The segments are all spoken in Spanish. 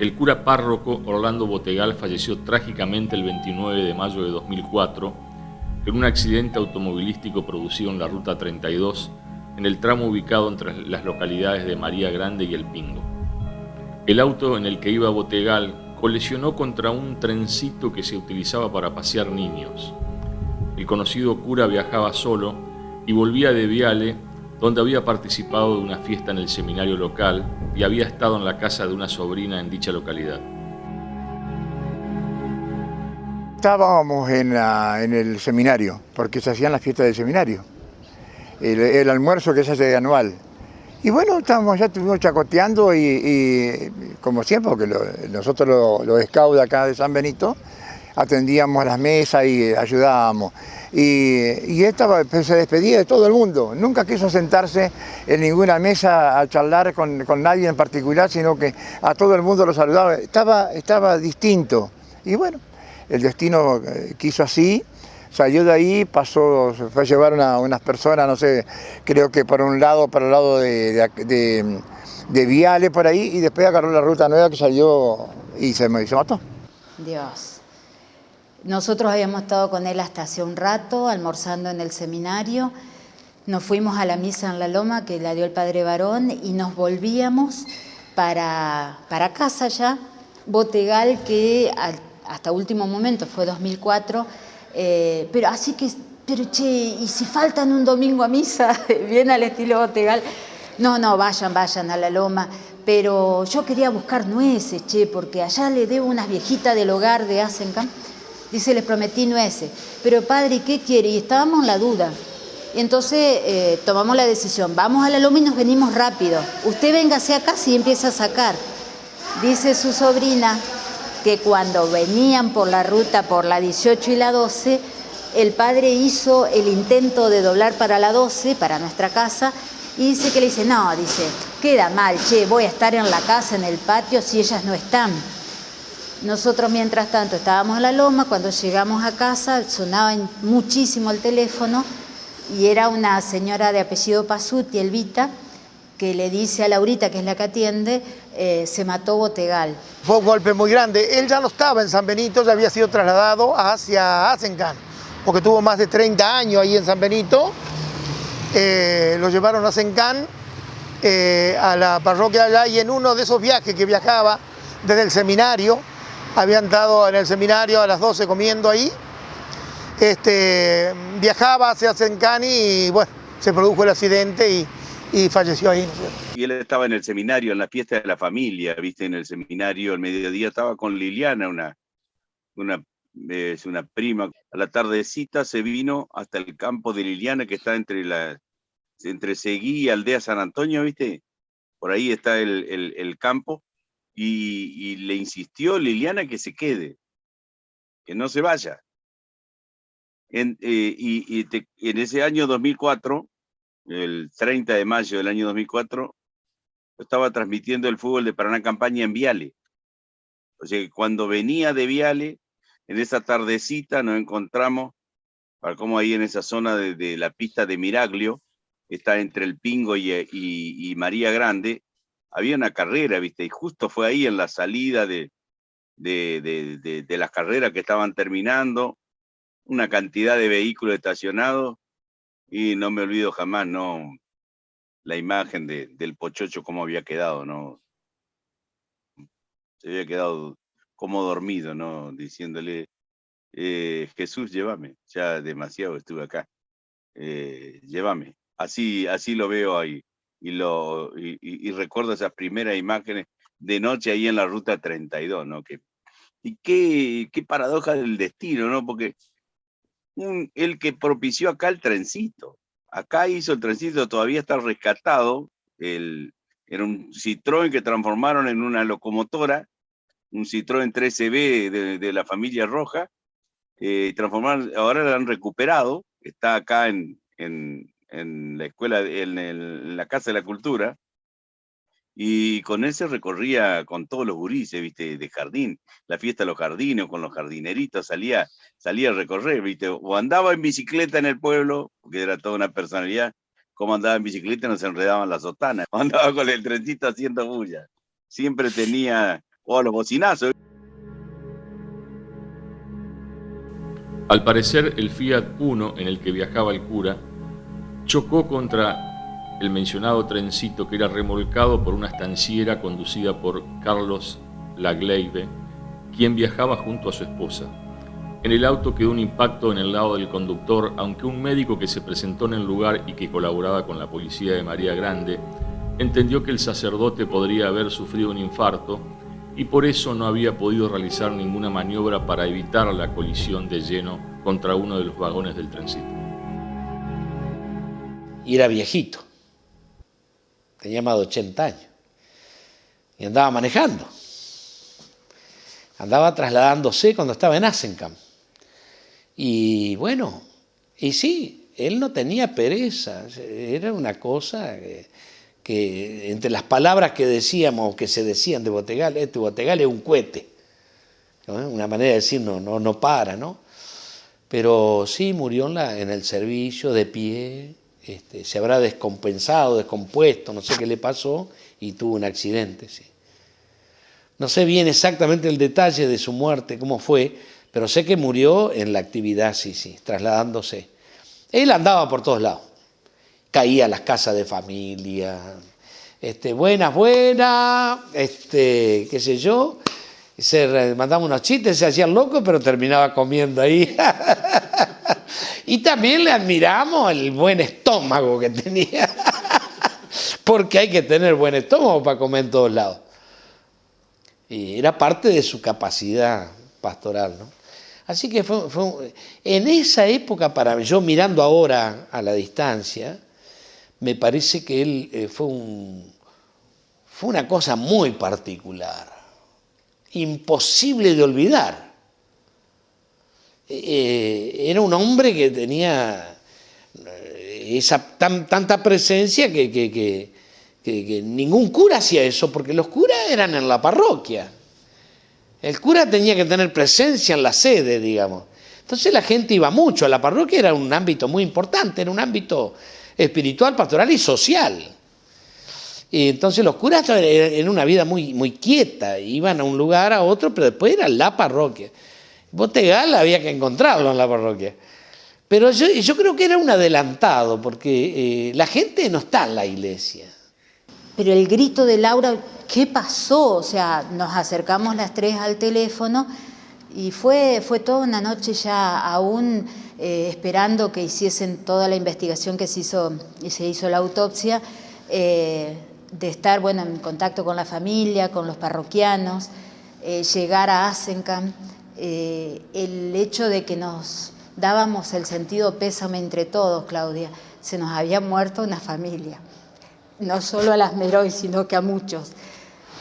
El cura párroco Orlando Botegal falleció trágicamente el 29 de mayo de 2004 en un accidente automovilístico producido en la Ruta 32, en el tramo ubicado entre las localidades de María Grande y El Pingo. El auto en el que iba Botegal colisionó contra un trencito que se utilizaba para pasear niños. El conocido cura viajaba solo y volvía de Viale, donde había participado de una fiesta en el seminario local y había estado en la casa de una sobrina en dicha localidad. Estábamos en el seminario, porque se hacían las fiestas del seminario, el almuerzo que se hace anual. Y bueno, ya estuvimos chacoteando y como siempre, porque nosotros los scouts acá de San Benito atendíamos las mesas y ayudábamos. Y esta se despedía de todo el mundo, nunca quiso sentarse en ninguna mesa a charlar con nadie en particular, sino que a todo el mundo lo saludaba, estaba distinto. Y bueno, el destino quiso así, salió de ahí, se fue a llevar unas personas, no sé, creo que para el lado de Viale por ahí, y después agarró la ruta nueva que salió y se mató. Dios. Nosotros habíamos estado con él hasta hace un rato, almorzando en el seminario. Nos fuimos a la misa en La Loma, que la dio el padre Barón, y nos volvíamos para casa ya. Botegal, que hasta último momento, fue 2004, pero che, ¿y si faltan un domingo a misa? Bien al estilo Botegal. No, vayan a La Loma. Pero yo quería buscar nueces, che, porque allá le debo unas viejitas del hogar de Asencan. Dice, les prometí nueces. Pero padre, ¿qué quiere? Y estábamos en la duda. Y entonces tomamos la decisión, vamos a La Loma y nos venimos rápido. Usted véngase acá y empieza a sacar. Dice su sobrina que cuando venían por la ruta, por la 18 y la 12, el padre hizo el intento de doblar para la 12, para nuestra casa, y dice que le dice, no, dice, queda mal, che, voy a estar en la casa, en el patio, si ellas no están. Nosotros, mientras tanto, estábamos en La Loma. Cuando llegamos a casa, sonaba muchísimo el teléfono y era una señora de apellido Pasuti, Elvita, que le dice a Laurita, que es la que atiende, se mató Botegal. Fue un golpe muy grande. Él ya no estaba en San Benito, ya había sido trasladado hacia Asencan, porque tuvo más de 30 años ahí en San Benito. Lo llevaron a Asencan, a la parroquia allá, y en uno de esos viajes que viajaba desde el seminario, habían estado en el seminario a las 12 comiendo ahí, viajaba hacia Asencan y bueno, se produjo el accidente y falleció ahí. Y él estaba en el seminario, en la fiesta de la familia, viste, en el seminario, al mediodía estaba con Liliana, una prima. A la tardecita se vino hasta el campo de Liliana, que está entre Seguí y Aldea San Antonio, viste, por ahí está el campo. Y le insistió Liliana que se quede, que no se vaya. En ese año 2004, el 30 de mayo del año 2004, estaba transmitiendo el fútbol de Paraná Campaña en Viale. O sea que cuando venía de Viale, en esa tardecita nos encontramos, como ahí en esa zona de la pista de Miraglio, está entre El Pingo y María Grande, había una carrera, ¿viste? Y justo fue ahí en la salida de las carreras que estaban terminando, una cantidad de vehículos estacionados, y no me olvido jamás, ¿no? La imagen del Pochocho, cómo había quedado, ¿no? Se había quedado como dormido, ¿no? Diciéndole, Jesús, llévame, ya demasiado estuve acá, llévame. Así lo veo ahí. Y recuerdo esas primeras imágenes de noche ahí en la Ruta 32, ¿no? Y qué paradoja del destino, ¿no? Porque el que propició acá el trencito, acá hizo el trencito, todavía está rescatado, era un Citroën que transformaron en una locomotora, un Citroën 13B de la familia Roja, transformaron, ahora lo han recuperado, está acá en la escuela, en la Casa de la Cultura, y con él se recorría con todos los gurises, viste, de jardín, la fiesta de los jardines, con los jardineritos, salía a recorrer, viste, o andaba en bicicleta en el pueblo, porque era toda una personalidad, como andaba en bicicleta no se enredaban las sotanas, o andaba con el trencito haciendo bulla, siempre tenía o a los bocinazos. Al parecer, el Fiat Uno en el que viajaba el cura chocó contra el mencionado trencito que era remolcado por una estanciera conducida por Carlos Lagleibe, quien viajaba junto a su esposa. En el auto quedó un impacto en el lado del conductor, aunque un médico que se presentó en el lugar y que colaboraba con la policía de María Grande entendió que el sacerdote podría haber sufrido un infarto y por eso no había podido realizar ninguna maniobra para evitar la colisión de lleno contra uno de los vagones del trencito. Y era viejito, tenía más de 80 años, y andaba manejando. Andaba trasladándose cuando estaba en Asenkamp. Y bueno, y sí, él no tenía pereza, era una cosa que entre las palabras que decíamos, que se decían de Botegal, Botegal es un cohete, ¿no? Una manera de decir no para, ¿no? Pero sí, murió en el servicio, de pie, se habrá descompuesto, no sé qué le pasó, y tuvo un accidente, sí. No sé bien exactamente el detalle de su muerte, cómo fue, pero sé que murió en la actividad, sí, trasladándose. Él andaba por todos lados. Caía a las casas de familia, buenas, qué sé yo, se mandaba unos chistes, se hacía loco, pero terminaba comiendo ahí. Y también le admiramos el buen estómago que tenía, porque hay que tener buen estómago para comer en todos lados. Y era parte de su capacidad pastoral, ¿no? Así que en esa época, yo mirando ahora a la distancia, me parece que él fue una cosa muy particular, imposible de olvidar. Era un hombre que tenía tanta presencia que ningún cura hacía eso, porque los curas eran en la parroquia. El cura tenía que tener presencia en la sede, digamos. Entonces la gente iba mucho. La parroquia era un ámbito muy importante, era un ámbito espiritual, pastoral y social. Y entonces los curas eran una vida muy, muy quieta, iban a un lugar a otro, pero después era la parroquia. Botegal había que encontrarlo en la parroquia. Pero yo creo que era un adelantado, porque la gente no está en la iglesia. Pero el grito de Laura, ¿qué pasó? O sea, nos acercamos las tres al teléfono y fue toda una noche ya aún esperando que hiciesen toda la investigación que se hizo la autopsia, de estar en contacto con la familia, con los parroquianos, llegar a Asenkamp, el hecho de que nos dábamos el sentido pésame entre todos, Claudia, se nos había muerto una familia. No solo a las Meroy, sino que a muchos.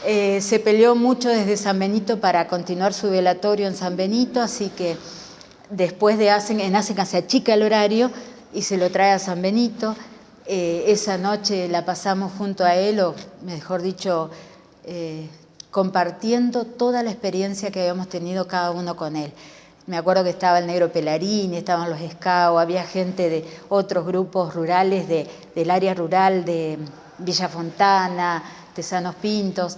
Se peleó mucho desde San Benito para continuar su velatorio en San Benito, así que después en Asenkamp se achica el horario y se lo trae a San Benito. Esa noche la pasamos junto a él, o mejor dicho, compartiendo toda la experiencia que habíamos tenido cada uno con él. Me acuerdo que estaba el Negro Pelarini, estaban los Escao, había gente de otros grupos rurales, del área rural de Villa Fontana, Tesanos Pintos,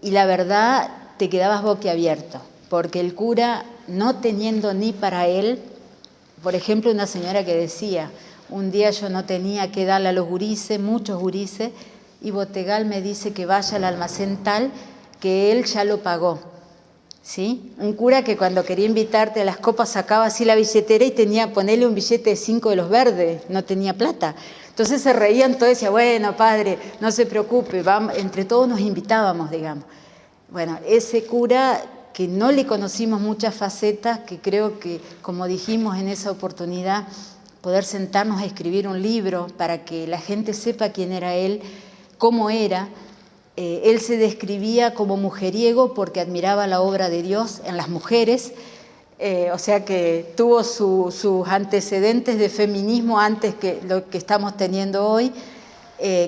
y la verdad te quedabas boquiabierto, porque el cura, no teniendo ni para él, por ejemplo, una señora que decía, un día yo no tenía que darle a los gurises, muchos gurises, y Botegal me dice que vaya al almacén tal, que él ya lo pagó. ¿Sí? Un cura que cuando quería invitarte a las copas sacaba así la billetera y ponerle un billete de 5 de los verdes, no tenía plata. Entonces se reían todos y decían, bueno, padre, no se preocupe, entre todos nos invitábamos, digamos. Bueno, ese cura que no le conocimos muchas facetas, que creo que, como dijimos en esa oportunidad, poder sentarnos a escribir un libro para que la gente sepa quién era él, cómo era. Él se describía como mujeriego porque admiraba la obra de Dios en las mujeres, o sea que tuvo sus antecedentes de feminismo antes que lo que estamos teniendo hoy.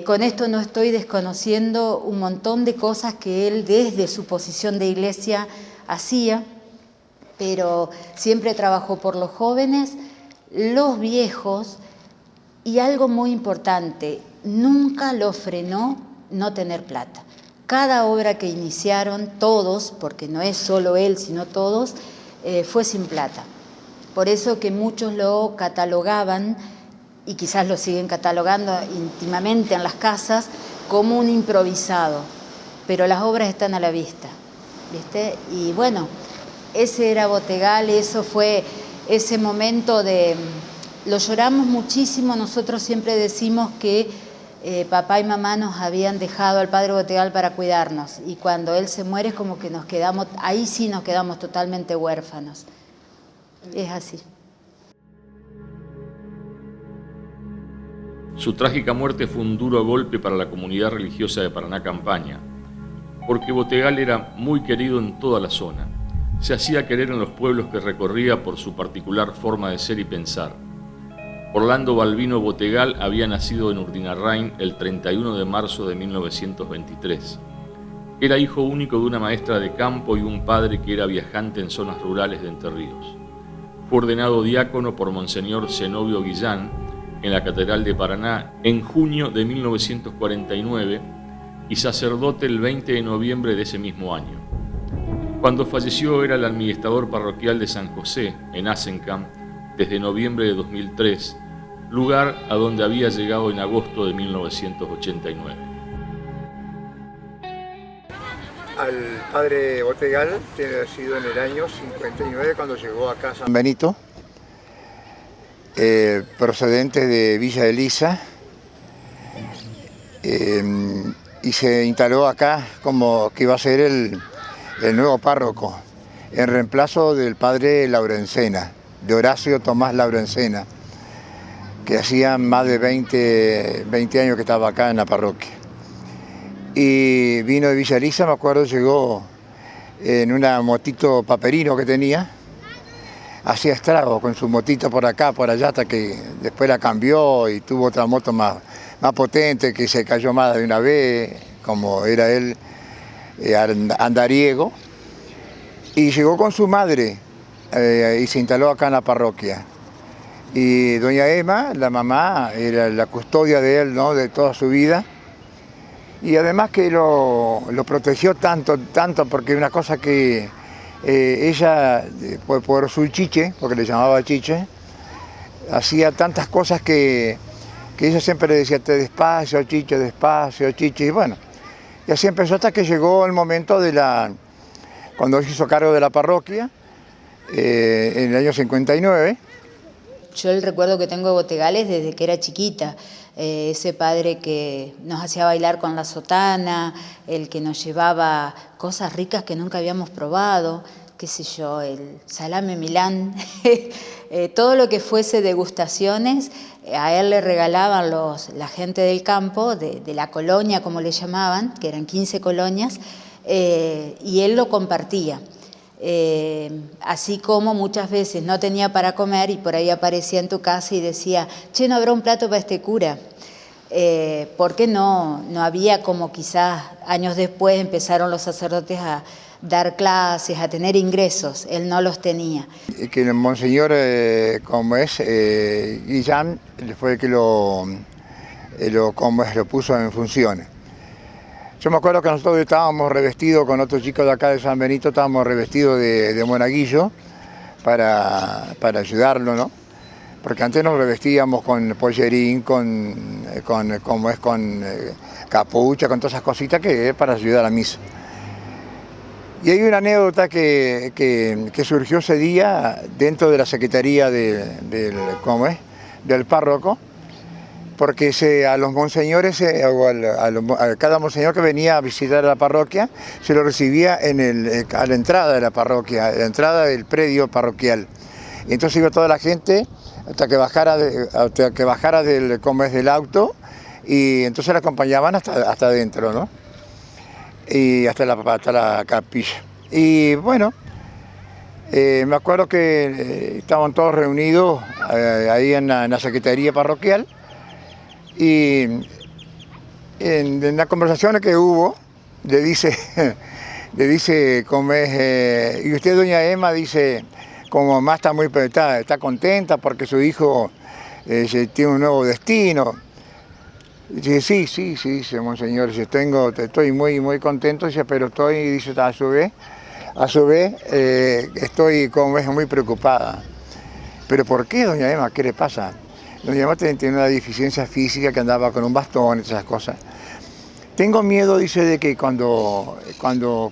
Con esto no estoy desconociendo un montón de cosas que él desde su posición de iglesia hacía, pero siempre trabajó por los jóvenes, los viejos, y algo muy importante, nunca lo frenó no tener plata. Cada obra que iniciaron, todos, porque no es solo él, sino todos, fue sin plata. Por eso que muchos lo catalogaban, y quizás lo siguen catalogando íntimamente en las casas, como un improvisado. Pero las obras están a la vista, ¿viste? Y bueno, ese era Botegal, eso fue ese momento de... Lo lloramos muchísimo, nosotros siempre decimos que papá y mamá nos habían dejado al padre Botegal para cuidarnos, y cuando él se muere es como que nos quedamos, ahí sí nos quedamos totalmente huérfanos. Es así. Su trágica muerte fue un duro golpe para la comunidad religiosa de Paraná Campaña, porque Botegal era muy querido en toda la zona. Se hacía querer en los pueblos que recorría por su particular forma de ser y pensar. Orlando Balbino Botegal había nacido en Urdinarrain el 31 de marzo de 1923. Era hijo único de una maestra de campo y un padre que era viajante en zonas rurales de Entre Ríos. Fue ordenado diácono por Monseñor Zenobio Guillán en la Catedral de Paraná en junio de 1949 y sacerdote el 20 de noviembre de ese mismo año. Cuando falleció era el administrador parroquial de San José, en Azencam, desde noviembre de 2003, lugar a donde había llegado en agosto de 1989. Al padre Botegal ha sido en el año 59 cuando llegó acá a San Benito, procedente de Villa Elisa, y se instaló acá como que iba a ser el nuevo párroco, en reemplazo del padre Laurencena, de Horacio Tomás Laurencena, que hacía más de 20 años que estaba acá en la parroquia. Y vino de Villa Elisa, me acuerdo, llegó en una motito Paperino que tenía, hacía estragos con su motito por acá, por allá, hasta que después la cambió y tuvo otra moto más potente que se cayó más de una vez, como era él, andariego, y llegó con su madre y se instaló acá en la parroquia. Y doña Emma, la mamá, era la custodia de él, ¿no?, de toda su vida, y además que lo protegió tanto, porque una cosa que ella, por su chiche, porque le llamaba chiche, hacía tantas cosas que ella siempre le decía, te despacio, chiche, y bueno, y así empezó hasta que llegó el momento de cuando se hizo cargo de la parroquia, en el año 59. Yo el recuerdo que tengo de Botegales desde que era chiquita, ese padre que nos hacía bailar con la sotana, el que nos llevaba cosas ricas que nunca habíamos probado, qué sé yo, el salame Milán, todo lo que fuese degustaciones, a él le regalaban la gente del campo, de la colonia como le llamaban, que eran 15 colonias, y él lo compartía. Así como muchas veces no tenía para comer y por ahí aparecía en tu casa y decía, che, ¿no habrá un plato para este cura? Porque no había, como quizás años después empezaron los sacerdotes a dar clases, a tener ingresos, él no los tenía. Que el monseñor, Guillán, fue el que lo puso en funciones. Yo me acuerdo que nosotros estábamos revestidos con otros chicos de acá de San Benito, estábamos revestidos de monaguillo para ayudarlo, ¿no? Porque antes nos revestíamos con pollerín, con capucha, con todas esas cositas que es para ayudar a la misa. Y hay una anécdota que surgió ese día dentro de la secretaría del párroco, porque a los monseñores, a cada monseñor que venía a visitar la parroquia, se lo recibía a la entrada de la parroquia, a la entrada del predio parroquial. Y entonces iba toda la gente hasta que bajara del auto, y entonces la acompañaban hasta adentro, ¿no? Y hasta la capilla. Y bueno, me acuerdo que estaban todos reunidos ahí en la secretaría parroquial, y en las conversaciones que hubo, le dice y usted, doña Emma, dice, como mamá está contenta porque su hijo tiene un nuevo destino. Dice, sí, dice, monseñor, dice, estoy muy contento, dice, pero estoy, dice, a su vez, estoy, como ves, muy preocupada. ¿Pero por qué, doña Emma? ¿Qué le pasa? Doña Emma tiene una deficiencia física, que andaba con un bastón y esas cosas. Tengo miedo, dice, de que cuando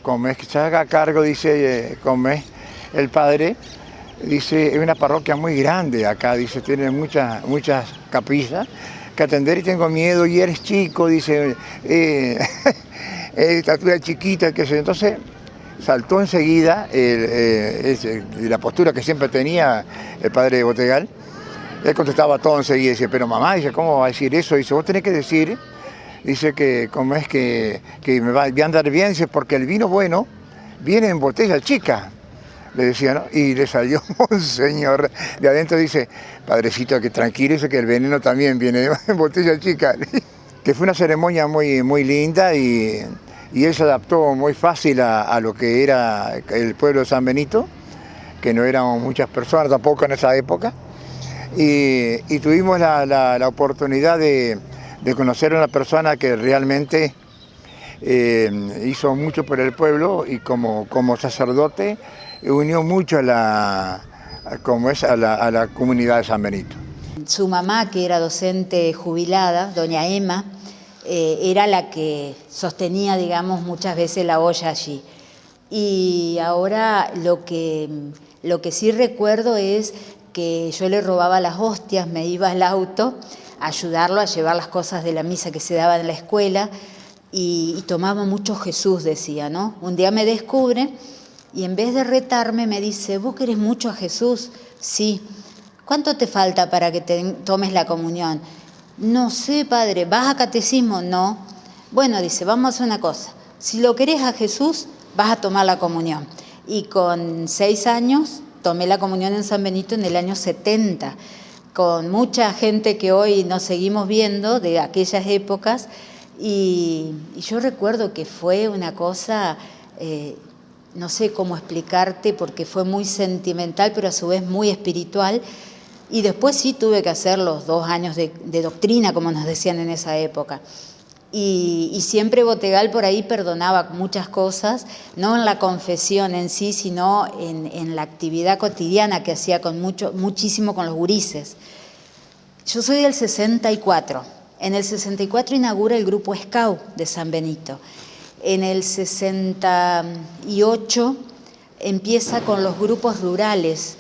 como es que se haga cargo, dice, como es el padre, dice, es una parroquia muy grande acá, dice, tiene muchas capillas que atender y tengo miedo, y eres chico, dice, estatura chiquita, qué sé yo. Entonces saltó enseguida la postura que siempre tenía el padre Botegal. Él contestaba todo enseguida, dice, pero mamá, dice, ¿cómo va a decir eso? Dice, vos tenés que decir, dice, que como es que voy a andar bien, dice, porque el vino bueno viene en botella chica, le decía, ¿no? Y le salió monseñor de adentro, dice, padrecito, que tranquilo, dice que el veneno también viene en botella chica. Que fue una ceremonia muy linda, y él se adaptó muy fácil a lo que era el pueblo de San Benito, que no éramos muchas personas tampoco en esa época, y tuvimos la oportunidad de conocer a una persona que realmente hizo mucho por el pueblo, y como sacerdote unió mucho a la comunidad de San Benito. Su mamá, que era docente jubilada, doña Emma, era la que sostenía, digamos, muchas veces la olla allí. Y ahora lo que sí recuerdo es que yo le robaba las hostias, me iba al auto a ayudarlo a llevar las cosas de la misa que se daba en la escuela, y tomaba mucho Jesús, decía, ¿no? Un día me descubre y en vez de retarme me dice, ¿vos querés mucho a Jesús? Sí. ¿Cuánto te falta para que tomes la comunión? No sé, padre. ¿Vas a catecismo? No. Bueno, dice, vamos a hacer una cosa. Si lo querés a Jesús, vas a tomar la comunión. Y con 6 años tomé la comunión en San Benito en el año 70, con mucha gente que hoy nos seguimos viendo de aquellas épocas, y yo recuerdo que fue una cosa, no sé cómo explicarte, porque fue muy sentimental, pero a su vez muy espiritual. Y después sí tuve que hacer los 2 años de doctrina, como nos decían en esa época. Y siempre Botegal por ahí perdonaba muchas cosas, no en la confesión en sí, sino en la actividad cotidiana que hacía muchísimo con los gurises. Yo soy del 64. En el 64 inaugura el grupo Scout de San Benito. En el 68 empieza con los grupos rurales,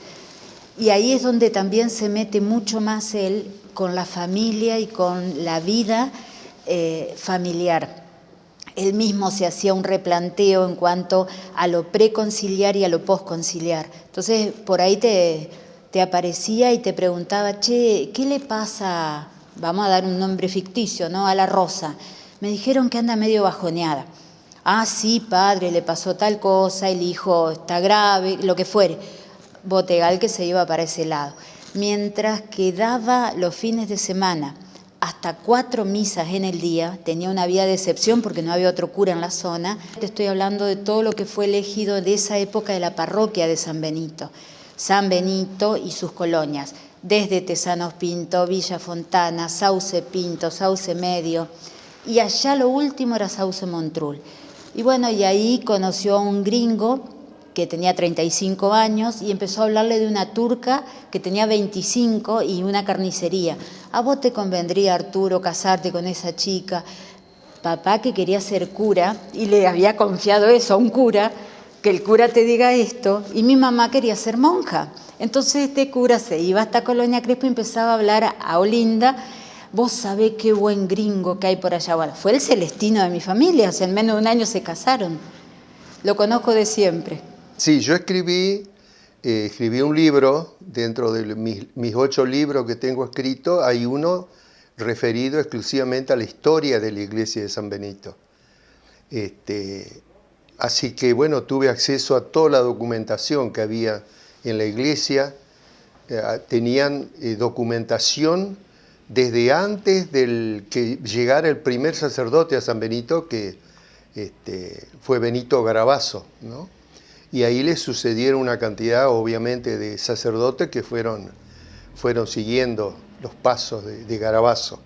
y ahí es donde también se mete mucho más él con la familia y con la vida familiar. Él mismo se hacía un replanteo en cuanto a lo preconciliar y a lo posconciliar. Entonces, por ahí te aparecía y te preguntaba, che, ¿qué le pasa? Vamos a dar un nombre ficticio, ¿no? A la Rosa. Me dijeron que anda medio bajoneada. Ah, sí, padre, le pasó tal cosa, el hijo está grave, lo que fuere. Botegal que se iba para ese lado. Mientras que daba los fines de semana hasta 4 misas en el día, tenía una vida de excepción porque no había otro cura en la zona. Te estoy hablando de todo lo que fue elegido de esa época de la parroquia de San Benito y sus colonias, desde Tesanos Pinto, Villa Fontana, Sauce Pinto, Sauce Medio, y allá lo último era Sauce Montrul. Y bueno, y ahí conoció a un gringo que tenía 35 años y empezó a hablarle de una turca que tenía 25 y una carnicería. ¿A vos te convendría, Arturo, casarte con esa chica? Papá, que quería ser cura y le había confiado eso a un cura, que el cura te diga esto, y mi mamá quería ser monja. Entonces este cura se iba hasta Colonia Crespo y empezaba a hablar a Olinda. Vos sabés qué buen gringo que hay por allá. Bueno, fue el celestino de mi familia, o sea, en menos de un año se casaron. Lo conozco de siempre. Sí, yo escribí un libro, dentro de mis 8 libros que tengo escritos, hay uno referido exclusivamente a la historia de la iglesia de San Benito. Así que bueno, tuve acceso a toda la documentación que había en la iglesia. Tenían documentación desde antes del que llegara el primer sacerdote a San Benito, que fue Benito Garabazo, ¿no? Y ahí le sucedieron una cantidad, obviamente, de sacerdotes que fueron siguiendo los pasos de Garabazo.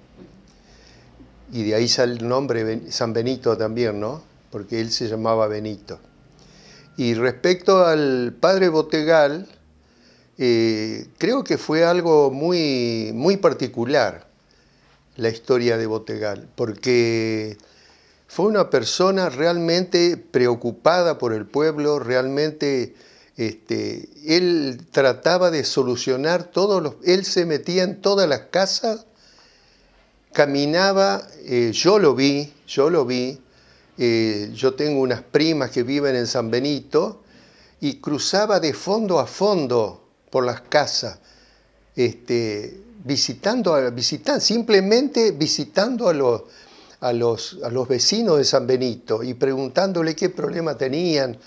y de ahí sale el nombre San Benito también, ¿no? Porque él se llamaba Benito. Y respecto al padre Botegal, creo que fue algo muy, muy particular la historia de Botegal, porque fue una persona realmente preocupada por el pueblo, realmente él trataba de solucionar él se metía en todas las casas, caminaba, yo lo vi, yo tengo unas primas que viven en San Benito y cruzaba de fondo a fondo por las casas, simplemente visitando a los vecinos de San Benito y preguntándole qué problema tenían,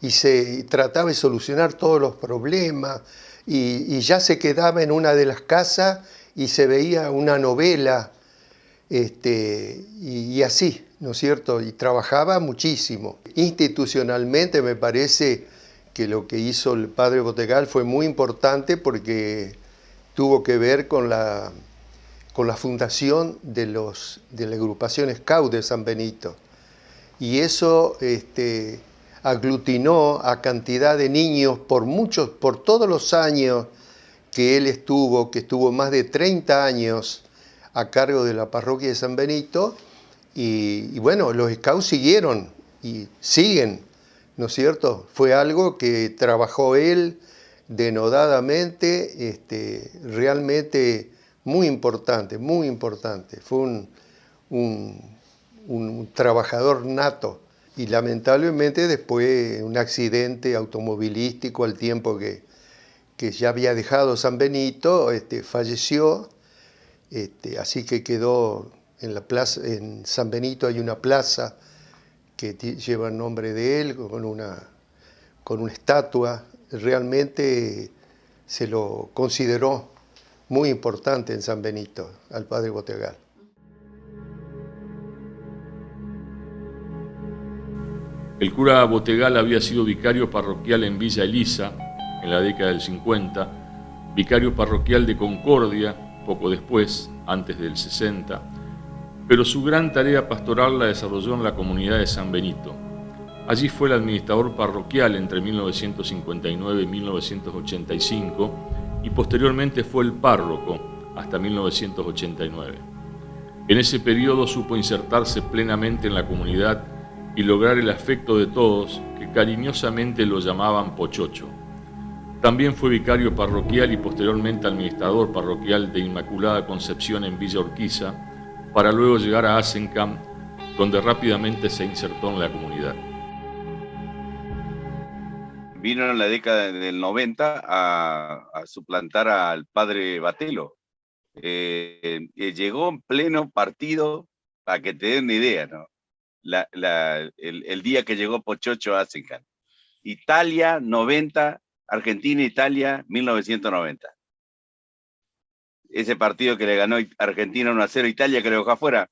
y se trataba de solucionar todos los problemas, y ya se quedaba en una de las casas y se veía una novela, y así, ¿no es cierto? Y trabajaba muchísimo. Institucionalmente me parece que lo que hizo el padre Botegal fue muy importante, porque tuvo que ver con la fundación de la agrupación Scout de San Benito. Y eso aglutinó a cantidad de niños por todos los años que él estuvo, que estuvo más de 30 años a cargo de la parroquia de San Benito. Y bueno, los Scouts siguieron y siguen, ¿no es cierto? Fue algo que trabajó él denodadamente, realmente muy importante, muy importante. Fue un trabajador nato, y lamentablemente después un accidente automovilístico al tiempo que ya había dejado San Benito, falleció, así que quedó en la plaza, en San Benito hay una plaza que lleva el nombre de él, con una estatua. Realmente se lo consideró muy importante en San Benito, al padre Botegal. El cura Botegal había sido vicario parroquial en Villa Elisa en la década del 50, vicario parroquial de Concordia poco después, antes del 60, pero su gran tarea pastoral la desarrolló en la comunidad de San Benito. Allí fue el administrador parroquial entre 1959 y 1985 y posteriormente fue el párroco hasta 1989. En ese periodo supo insertarse plenamente en la comunidad y lograr el afecto de todos, que cariñosamente lo llamaban Pochocho. También fue vicario parroquial y posteriormente administrador parroquial de Inmaculada Concepción en Villa Urquiza, para luego llegar a Azencam, donde rápidamente se insertó en la comunidad. Vino en la década del 90 a suplantar al padre Batelo. Llegó en pleno partido, para que te den una idea, ¿no? El día que llegó Pochocho a Azencam. Italia 90, Argentina-Italia 1990. Ese partido que le ganó Argentina 1-0 Italia, que le dejó afuera.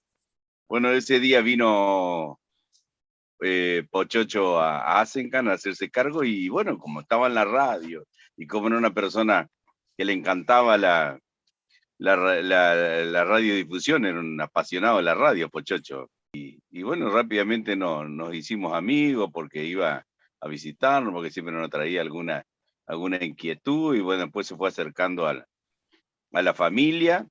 Bueno, ese día vino Pochocho a Azencam a hacerse cargo, y bueno, como estaba en la radio y como era una persona que le encantaba la radiodifusión, era un apasionado de la radio, Pochocho. Y bueno, rápidamente nos hicimos amigos, porque iba a visitarnos, porque siempre nos traía alguna inquietud, y bueno, después se fue acercando a la familia,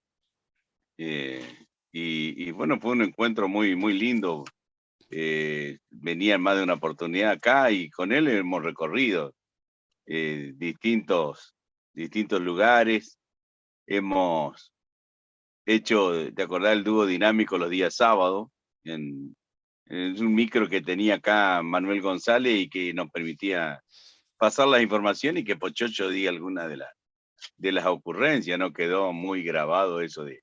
y bueno, fue un encuentro muy, muy lindo. Venía en más de una oportunidad acá, y con él hemos recorrido distintos lugares. Hemos hecho, ¿te acordás del dúo dinámico los días sábados? En un micro que tenía acá Manuel González, y que nos permitía pasar las informaciones y que Pochocho diga alguna de las ocurrencias, ¿no? Quedó muy grabado eso de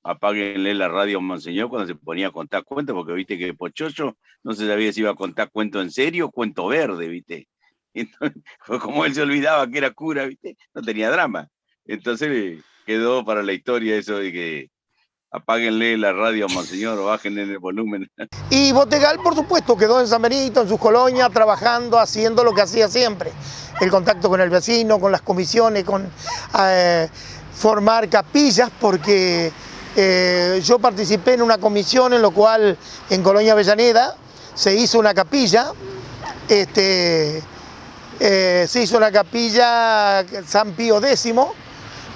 apáguenle la radio, monseñor, cuando se ponía a contar cuentos, porque viste que Pochocho no se sabía si iba a contar cuento en serio o cuento verde, viste. Entonces, como él se olvidaba que era cura, viste, no tenía drama. Entonces quedó para la historia eso de que apáguenle la radio, monseñor, o bájenle el volumen. Y Botegal, por supuesto, quedó en San Benito, en sus colonias, trabajando, haciendo lo que hacía siempre. El contacto con el vecino, con las comisiones, con formar capillas, porque Yo participé en una comisión en lo cual en Colonia Avellaneda se hizo una capilla, se hizo la capilla San Pío X,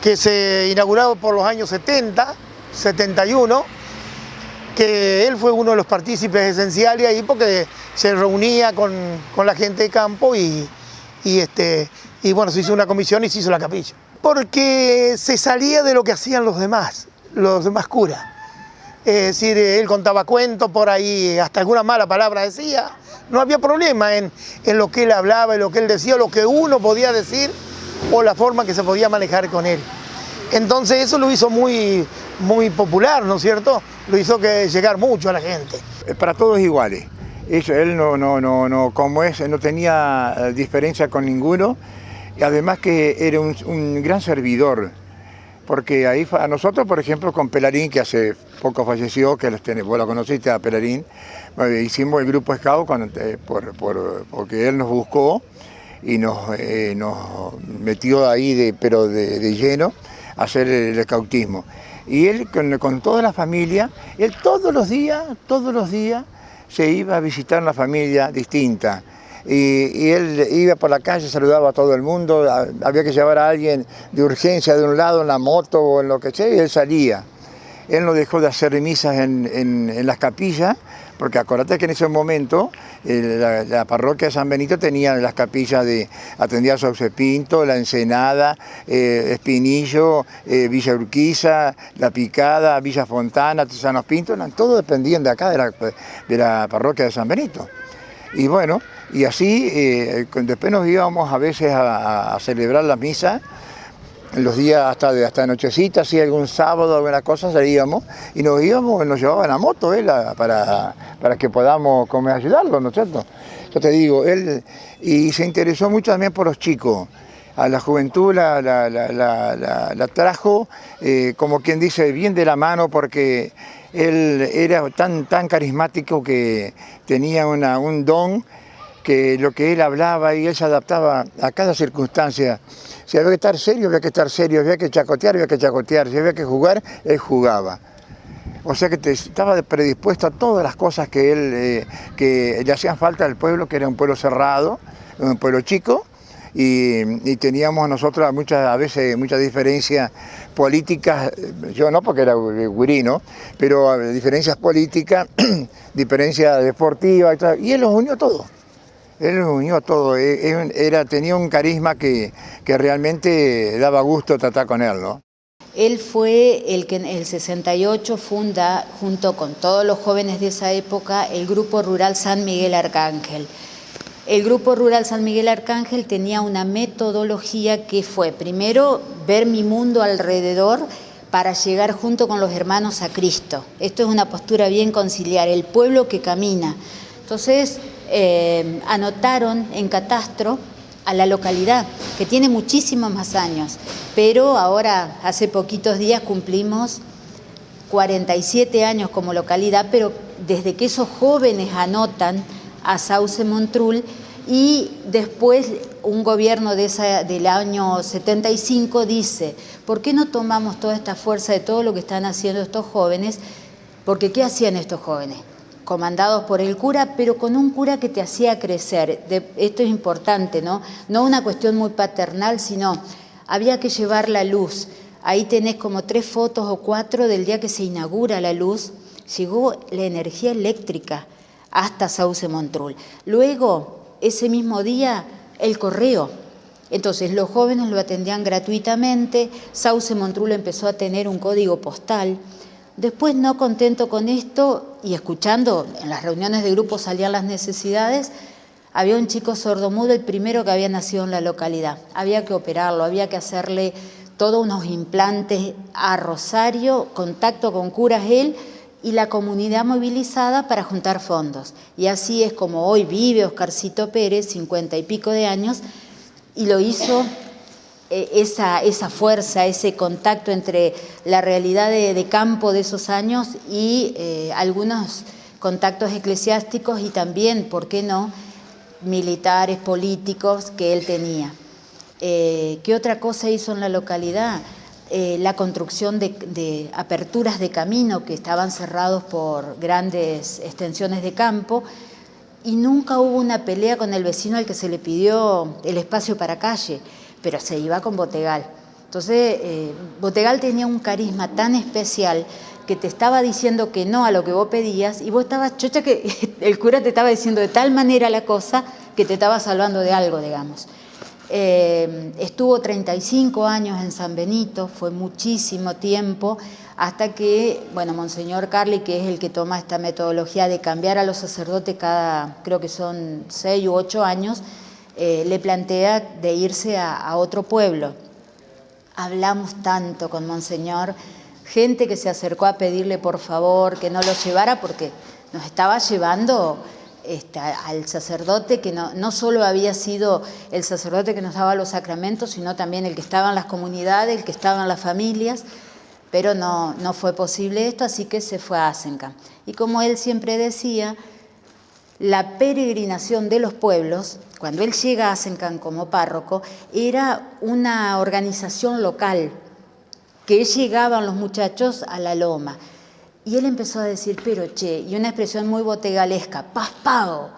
que se inauguró por los años 70, 71, que él fue uno de los partícipes esenciales ahí porque se reunía con la gente de campo y bueno, se hizo una comisión y se hizo la capilla. Porque se salía de lo que hacían los demás curas. Es decir, él contaba cuentos por ahí, hasta alguna mala palabra decía. No había problema en lo que él hablaba, en lo que él decía, lo que uno podía decir o la forma que se podía manejar con él. Entonces eso lo hizo muy, muy popular, ¿no es cierto? Lo hizo llegar mucho a la gente. Para todos iguales. Él no tenía diferencia con ninguno. Y además que era un gran servidor. Porque ahí a nosotros, por ejemplo, con Pelarín, que hace poco falleció, que vos lo conociste a Pelarín, hicimos el grupo Scout porque él nos buscó y nos metió ahí, pero de lleno, a hacer el escautismo. Y él, con toda la familia, él todos los días, se iba a visitar una familia distinta. Y él iba por la calle, saludaba a todo el mundo, había que llevar a alguien de urgencia de un lado en la moto o en lo que sea, y él salía. Él no dejó de hacer misas en las capillas, porque acordate que en ese momento la parroquia de San Benito tenía las capillas atendía a Sauce Pinto, La Ensenada, Espinillo, Villa Urquiza, La Picada, Villa Fontana, Tesanos Pinto, todos dependían de acá, de la parroquia de San Benito. Y bueno, y así después nos íbamos a veces a celebrar la misa, en los días hasta nochecita, así algún sábado, alguna cosa, salíamos y nos llevaban a moto para que podamos ayudarlo, ¿no es cierto? Yo te digo, él y se interesó mucho también por los chicos. A la juventud la trajo, como quien dice, bien de la mano, porque él era tan carismático que tenía un don, que lo que él hablaba y él se adaptaba a cada circunstancia. Si había que estar serio, había que estar serio, había que chacotear, si había que jugar, él jugaba. O sea que estaba predispuesto a todas las cosas que le hacían falta al pueblo, que era un pueblo cerrado, un pueblo chico, y teníamos nosotros a veces muchas diferencias políticas, yo no porque era gurí, ¿no? Pero diferencias políticas, diferencias deportivas, y él los unió todos. Él los unió todo, tenía un carisma que realmente daba gusto tratar con él, ¿no? Él fue el que en el 68 funda, junto con todos los jóvenes de esa época, el Grupo Rural San Miguel Arcángel. El Grupo Rural San Miguel Arcángel tenía una metodología que fue, primero, ver mi mundo alrededor para llegar junto con los hermanos a Cristo. Esto es una postura bien conciliar, el pueblo que camina. Entonces, anotaron en catastro a la localidad, que tiene muchísimos más años, pero ahora, hace poquitos días, cumplimos 47 años como localidad, pero desde que esos jóvenes anotan a Sauce Montrul, y después un gobierno del año 75 dice, ¿por qué no tomamos toda esta fuerza de todo lo que están haciendo estos jóvenes? Porque ¿qué hacían estos jóvenes? Comandados por el cura, pero con un cura que te hacía crecer. Esto es importante, ¿no? No una cuestión muy paternal, sino había que llevar la luz. Ahí tenés como 3 fotos o 4 del día que se inaugura la luz. Llegó la energía eléctrica hasta Sauce Montrul. Luego, ese mismo día, el correo. Entonces, los jóvenes lo atendían gratuitamente. Sauce Montrul empezó a tener un código postal. Después, no contento con esto y escuchando, en las reuniones de grupo salían las necesidades, había un chico sordomudo, el primero que había nacido en la localidad. Había que operarlo, había que hacerle todos unos implantes a Rosario, contacto con curas él y la comunidad movilizada para juntar fondos. Y así es como hoy vive Oscarcito Pérez, 50 y pico de años, y lo hizo esa fuerza, ese contacto entre la realidad de campo de esos años y algunos contactos eclesiásticos y también, ¿por qué no?, militares, políticos que él tenía. ¿Qué otra cosa hizo en la localidad? la construcción de aperturas de camino que estaban cerrados por grandes extensiones de campo, y nunca hubo una pelea con el vecino al que se le pidió el espacio para calle, pero se iba con Botegal. Entonces, Botegal tenía un carisma tan especial que te estaba diciendo que no a lo que vos pedías, y vos estabas chocha que el cura te estaba diciendo de tal manera la cosa que te estaba salvando de algo, digamos. Estuvo 35 años en San Benito, fue muchísimo tiempo, hasta que, bueno, Monseñor Carli, que es el que toma esta metodología de cambiar a los sacerdotes cada, creo que son 6 u 8 años, le plantea de irse a otro pueblo. Hablamos tanto con Monseñor, gente que se acercó a pedirle por favor que no lo llevara, porque nos estaba llevando al sacerdote que no solo había sido el sacerdote que nos daba los sacramentos, sino también el que estaba en las comunidades, el que estaba en las familias, pero no fue posible esto, así que se fue a Asencan. Y como él siempre decía, la peregrinación de los pueblos, cuando él llega a Asencan como párroco, era una organización local, que llegaban los muchachos a la loma. Y él empezó a decir, pero che, y una expresión muy botegalesca, paspado,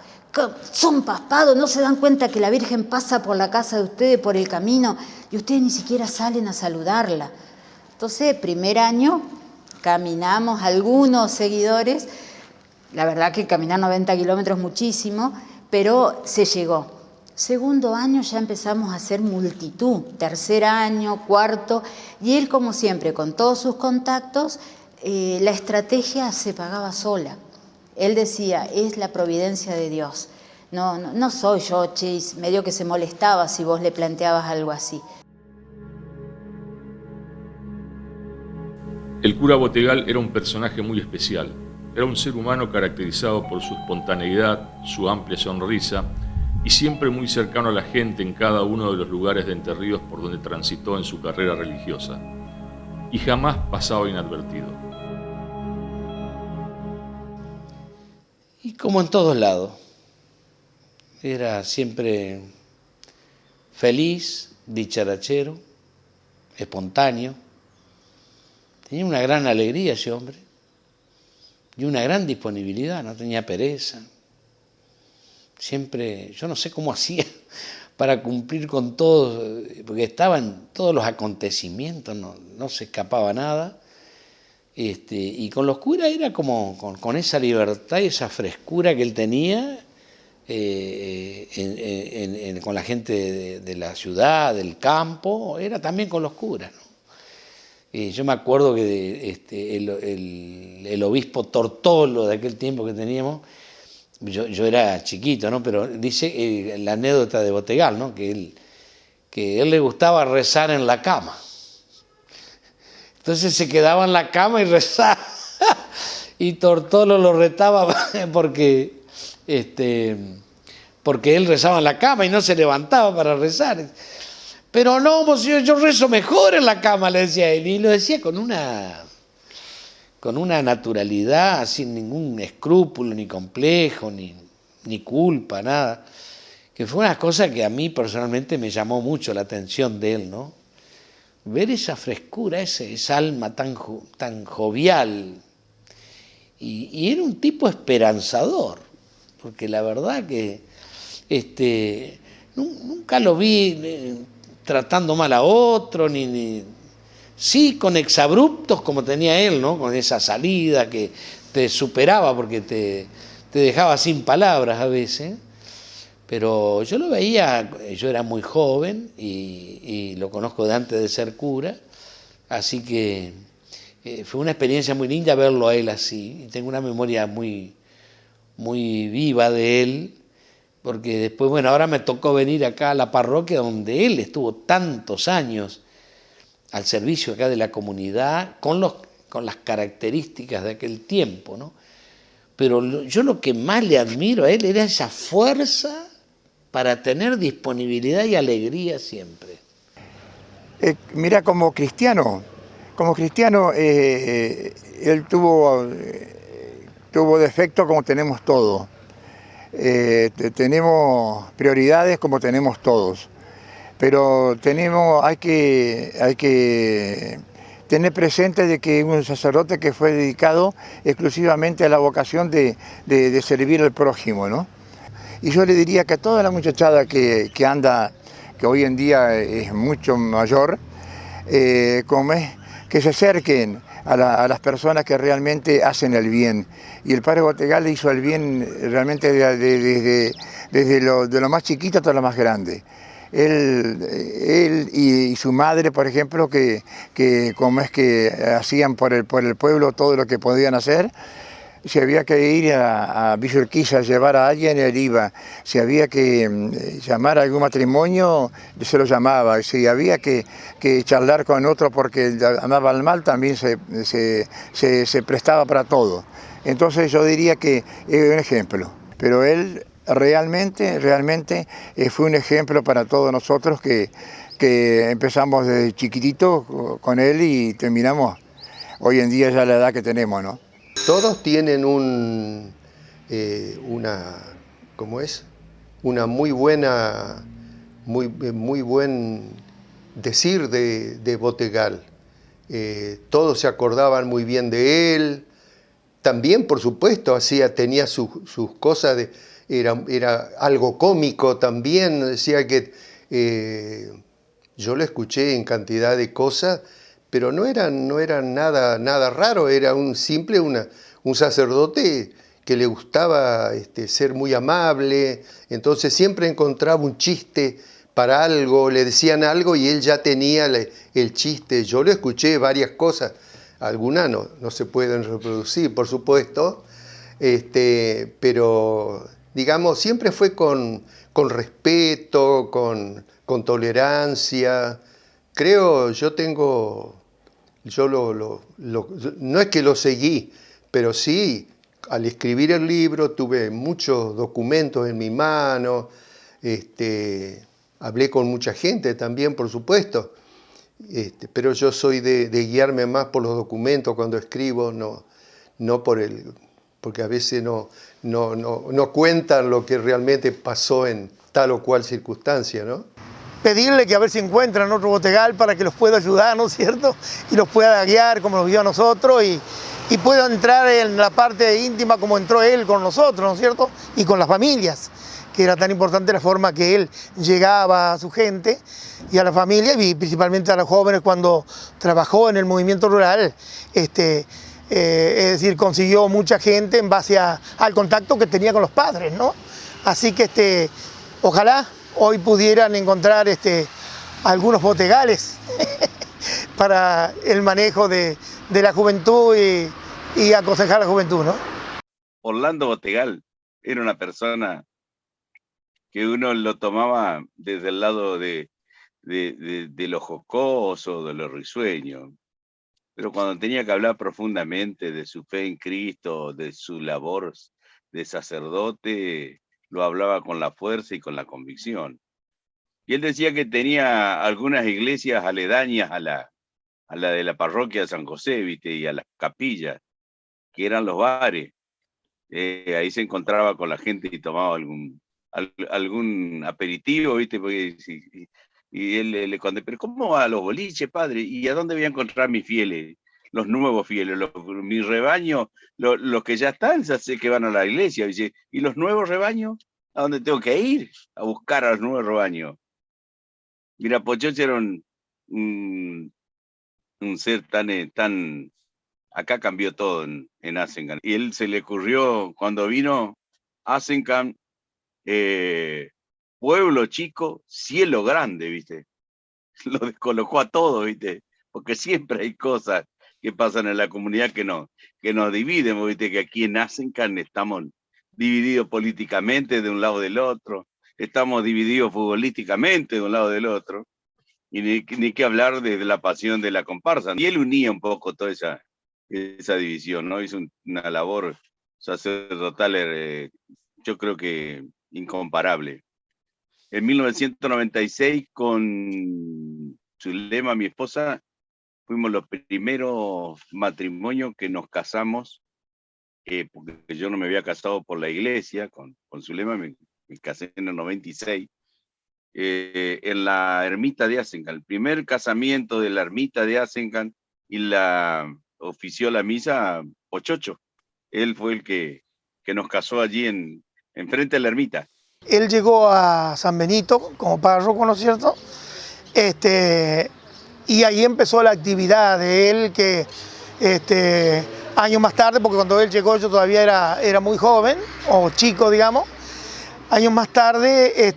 son paspados, no se dan cuenta que la Virgen pasa por la casa de ustedes, por el camino, y ustedes ni siquiera salen a saludarla. Entonces, primer año, caminamos algunos seguidores, la verdad que caminar 90 kilómetros muchísimo, pero se llegó. Segundo año ya empezamos a hacer multitud, tercer año, cuarto, y él como siempre, con todos sus contactos, la estrategia se pagaba sola. Él decía, es la providencia de Dios. No soy yo, che, medio que se molestaba si vos le planteabas algo así. El cura Botegal era un personaje muy especial. Era un ser humano caracterizado por su espontaneidad, su amplia sonrisa y siempre muy cercano a la gente en cada uno de los lugares de Entre Ríos por donde transitó en su carrera religiosa. Y jamás pasaba inadvertido. Y como en todos lados, era siempre feliz, dicharachero, espontáneo. Tenía una gran alegría ese hombre y una gran disponibilidad, no tenía pereza. Siempre, yo no sé cómo hacía para cumplir con todo, porque estaban todos los acontecimientos, no se escapaba nada. Y con los curas era como con esa libertad y esa frescura que él tenía con la gente de la ciudad, del campo, era también con los curas, ¿no? Yo me acuerdo que el obispo Tortolo de aquel tiempo que teníamos, yo era chiquito, ¿no? Pero dice la anécdota de Botegal, ¿no? Que él le gustaba rezar en la cama. Entonces se quedaba en la cama y rezaba. Y Tortolo lo retaba porque él rezaba en la cama y no se levantaba para rezar. Pero no, monseñor, yo rezo mejor en la cama, le decía él. Y lo decía con una naturalidad, sin ningún escrúpulo, ni complejo, ni culpa, nada. Que fue una cosa que a mí personalmente me llamó mucho la atención de él, ¿no? Ver esa frescura, esa alma tan jovial. Y era un tipo esperanzador, porque la verdad que nunca lo vi tratando mal a otro, sí con exabruptos como tenía él, ¿no? Con esa salida que te superaba porque te dejaba sin palabras a veces. Pero yo lo veía, yo era muy joven y lo conozco de antes de ser cura, así que fue una experiencia muy linda verlo a él así. Y tengo una memoria muy, muy viva de él, porque después, bueno, ahora me tocó venir acá a la parroquia donde él estuvo tantos años al servicio acá de la comunidad, con las características de aquel tiempo, ¿no? Pero yo lo que más le admiro a él era esa fuerza para tener disponibilidad y alegría siempre. Mira, como cristiano, él tuvo defectos como tenemos todos. Tenemos prioridades como tenemos todos. Pero hay que tener presente de que es un sacerdote que fue dedicado exclusivamente a la vocación de servir al prójimo, ¿no? Y yo le diría que a toda la muchachada que anda, que hoy en día es mucho mayor, como es, que se acerquen a las personas que realmente hacen el bien. Y el padre Botegal hizo el bien realmente desde lo más chiquito hasta lo más grande. Él y su madre, por ejemplo, que como es que hacían por el pueblo todo lo que podían hacer. Si había que ir a Villa Urquiza a llevar a alguien, él iba. Si había que llamar a algún matrimonio, se lo llamaba. Si había que charlar con otro porque andaba al mal, también se prestaba para todo. Entonces yo diría que es un ejemplo. Pero él realmente fue un ejemplo para todos nosotros que empezamos desde chiquitito con él y terminamos hoy en día ya la edad que tenemos, ¿no? Todos tienen ¿cómo es? Una muy buena, muy buen decir de Botegal. Todos se acordaban muy bien de él. También, por supuesto, tenía sus cosas, era algo cómico también. Decía que yo lo escuché en cantidad de cosas, pero no eran nada raro, era un sacerdote que le gustaba ser muy amable, entonces siempre encontraba un chiste para algo, le decían algo y él ya tenía el chiste. Yo lo escuché varias cosas, algunas no se pueden reproducir, por supuesto, pero digamos, siempre fue con respeto, con tolerancia. Creo, no es que lo seguí, pero sí, al escribir el libro tuve muchos documentos en mi mano, hablé con mucha gente también, por supuesto, pero yo soy de guiarme más por los documentos cuando escribo, no porque a veces no cuentan lo que realmente pasó en tal o cual circunstancia, ¿no? Pedirle que a ver si encuentran otro Botegal para que los pueda ayudar, ¿no es cierto? Y los pueda guiar como nos guió a nosotros y pueda entrar en la parte íntima como entró él con nosotros, ¿no es cierto? Y con las familias, que era tan importante la forma que él llegaba a su gente y a la familia y principalmente a los jóvenes cuando trabajó en el movimiento rural. Es decir, consiguió mucha gente en base al contacto que tenía con los padres, ¿no? Así que ojalá hoy pudieran encontrar algunos Botegales para el manejo de la juventud y aconsejar a la juventud, ¿no? Orlando Botegal era una persona que uno lo tomaba desde el lado de lo jocoso, de lo risueño. Pero cuando tenía que hablar profundamente de su fe en Cristo, de su labor de sacerdote, lo hablaba con la fuerza y con la convicción. Y él decía que tenía algunas iglesias aledañas a la de la parroquia de San José, ¿viste? Y a las capillas, que eran los bares. Ahí se encontraba con la gente y tomaba algún aperitivo, ¿viste? Y él le conté, pero ¿cómo va a los boliches, padre? ¿Y a dónde voy a encontrar mis fieles? Los nuevos fieles, mi rebaño, los que ya están, ya sé que van a la iglesia. Dice, ¿y los nuevos rebaños? ¿A dónde tengo que ir? A buscar a los nuevos rebaños. Mira, Pochoche era un ser tan... Acá cambió todo en Asencan. Y él se le ocurrió, cuando vino Asencan, pueblo chico, cielo grande, ¿viste? Lo descolocó a todo, ¿viste? Porque siempre hay cosas que pasan en la comunidad que nos dividen, ¿viste? Que aquí en Asencan estamos divididos políticamente de un lado del otro, estamos divididos futbolísticamente de un lado del otro, y ni que hablar de la pasión de la comparsa. Y él unía un poco toda esa división, ¿no? Hizo una labor sacerdotal, yo creo que incomparable. En 1996, con Zulema, mi esposa, fuimos los primeros matrimonios que nos casamos, porque yo no me había casado por la iglesia, con Zulema me casé en el 96, en la ermita de Asencan, el primer casamiento de la ermita de Asencan, y la ofició la misa Pochocho. Él fue el que nos casó allí enfrente de la ermita. Él llegó a San Benito como párroco, ¿no es cierto? Y ahí empezó la actividad de él, que años más tarde, porque cuando él llegó yo todavía era muy joven, o chico, digamos. Años más tarde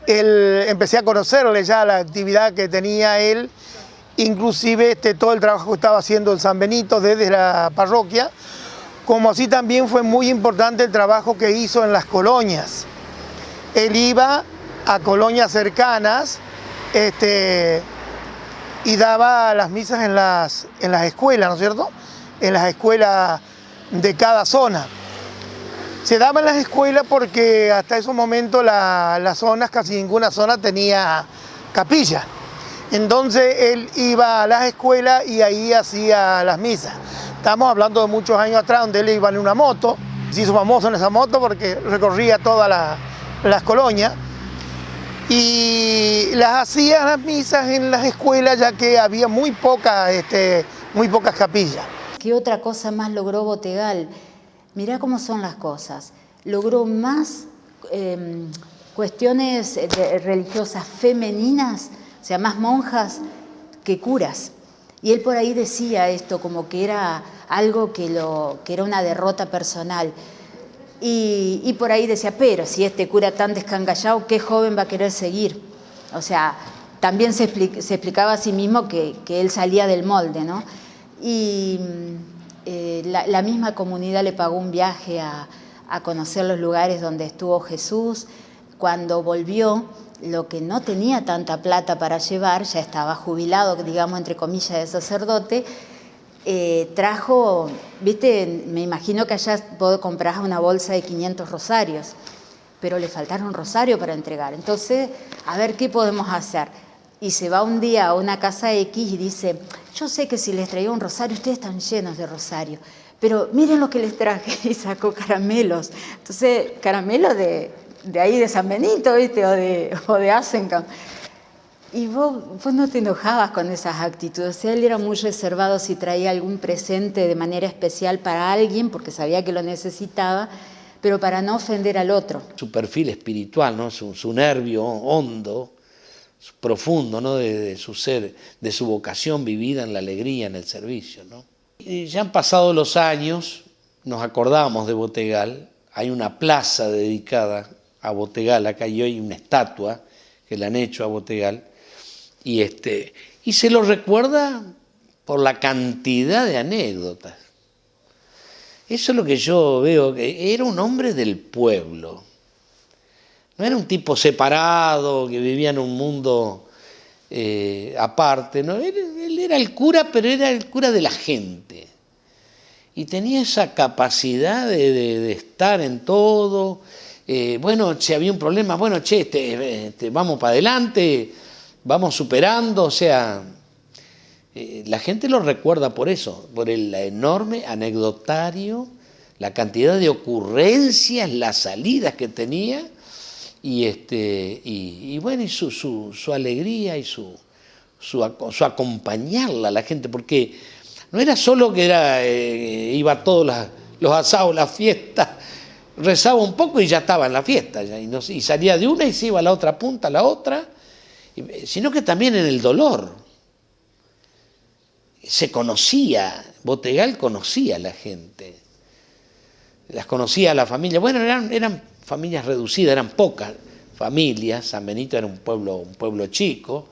él empecé a conocerle ya la actividad que tenía él, inclusive todo el trabajo que estaba haciendo en San Benito desde la parroquia, como así también fue muy importante el trabajo que hizo en las colonias. Él iba a colonias cercanas y daba las misas en las escuelas, ¿no es cierto? En las escuelas de cada zona. Se daba en las escuelas porque hasta esos momentos las zonas, casi ninguna zona tenía capilla. Entonces él iba a las escuelas y ahí hacía las misas. Estamos hablando de muchos años atrás, donde él iba en una moto. Se hizo famoso en esa moto porque recorría todas las colonias. Y las hacía las misas en las escuelas, ya que había muy pocas capillas. ¿Qué otra cosa más logró Botegal? Mirá cómo son las cosas. Logró más cuestiones religiosas femeninas, o sea, más monjas que curas. Y él por ahí decía esto como que era algo que era una derrota personal. Y por ahí decía, pero si este cura tan descangallado, ¿qué joven va a querer seguir? O sea, también se explicaba a sí mismo que él salía del molde, ¿no? Y la misma comunidad le pagó un viaje a conocer los lugares donde estuvo Jesús. Cuando volvió, lo que no tenía tanta plata para llevar, ya estaba jubilado, digamos, entre comillas, de sacerdote, trajo, viste, me imagino que allá puedo comprar una bolsa de 500 rosarios, pero le faltaron rosarios para entregar. Entonces, a ver qué podemos hacer. Y se va un día a una casa X y dice, yo sé que si les traía un rosario, ustedes están llenos de rosario, pero miren lo que les traje, y sacó caramelos. Entonces, caramelos de ahí de San Benito, ¿viste? O de Asencan. Y vos no te enojabas con esas actitudes. O sea, él era muy reservado si traía algún presente de manera especial para alguien, porque sabía que lo necesitaba, pero para no ofender al otro. Su perfil espiritual, ¿no? Su nervio hondo, profundo, ¿no? de su ser, de su vocación vivida en la alegría, en el servicio, ¿no? Y ya han pasado los años, nos acordamos de Botegal, hay una plaza dedicada a Botegal, acá hay hoy una estatua que le han hecho a Botegal, y se lo recuerda por la cantidad de anécdotas. Eso es lo que yo veo, que era un hombre del pueblo. No era un tipo separado, que vivía en un mundo aparte, ¿no? Él era el cura, pero era el cura de la gente. Y tenía esa capacidad de estar en todo. Bueno, si había un problema, bueno, vamos para adelante, vamos superando. O sea, la gente lo recuerda por eso, por el enorme anecdotario, la cantidad de ocurrencias, las salidas que tenía. Y bueno, y su alegría y su acompañarla a la gente, porque no era solo que iba a todos los asados, las fiestas, rezaba un poco y ya estaba en la fiesta, y salía de una y se iba a la otra punta, a la otra, sino que también en el dolor. Se conocía, Botegal conocía a la gente, las conocía a la familia. Bueno, eran familias reducidas, eran pocas familias. San Benito era un pueblo chico,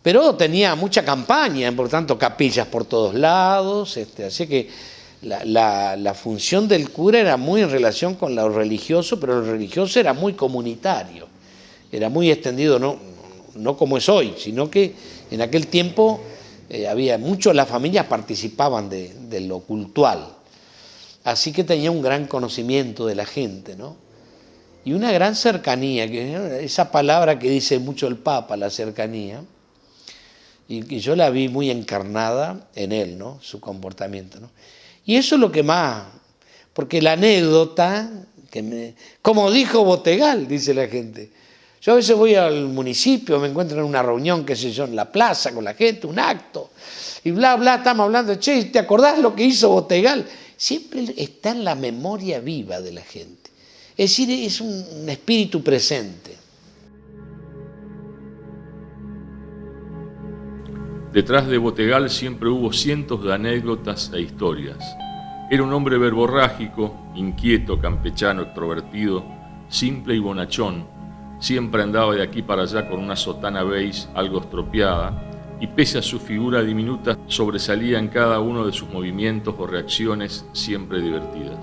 pero tenía mucha campaña, por tanto capillas por todos lados, así que la función del cura era muy en relación con lo religioso, pero lo religioso era muy comunitario, era muy extendido, no como es hoy, sino que en aquel tiempo las familias participaban de lo cultual. Así que tenía un gran conocimiento de la gente, ¿no? Y una gran cercanía, esa palabra que dice mucho el Papa, la cercanía, y yo la vi muy encarnada en él, ¿no? Su comportamiento, ¿no? Y eso es lo que más, porque la anécdota como dijo Botegal, dice la gente. Yo a veces voy al municipio, me encuentro en una reunión, qué sé yo, en la plaza con la gente, un acto, y bla, bla, estamos hablando, che, ¿te acordás lo que hizo Botegal? Siempre está en la memoria viva de la gente. Es decir, es un espíritu presente. Detrás de Botegal siempre hubo cientos de anécdotas e historias. Era un hombre verborrágico, inquieto, campechano, extrovertido, simple y bonachón. Siempre andaba de aquí para allá con una sotana beige algo estropeada y pese a su figura diminuta sobresalía en cada uno de sus movimientos o reacciones siempre divertidas.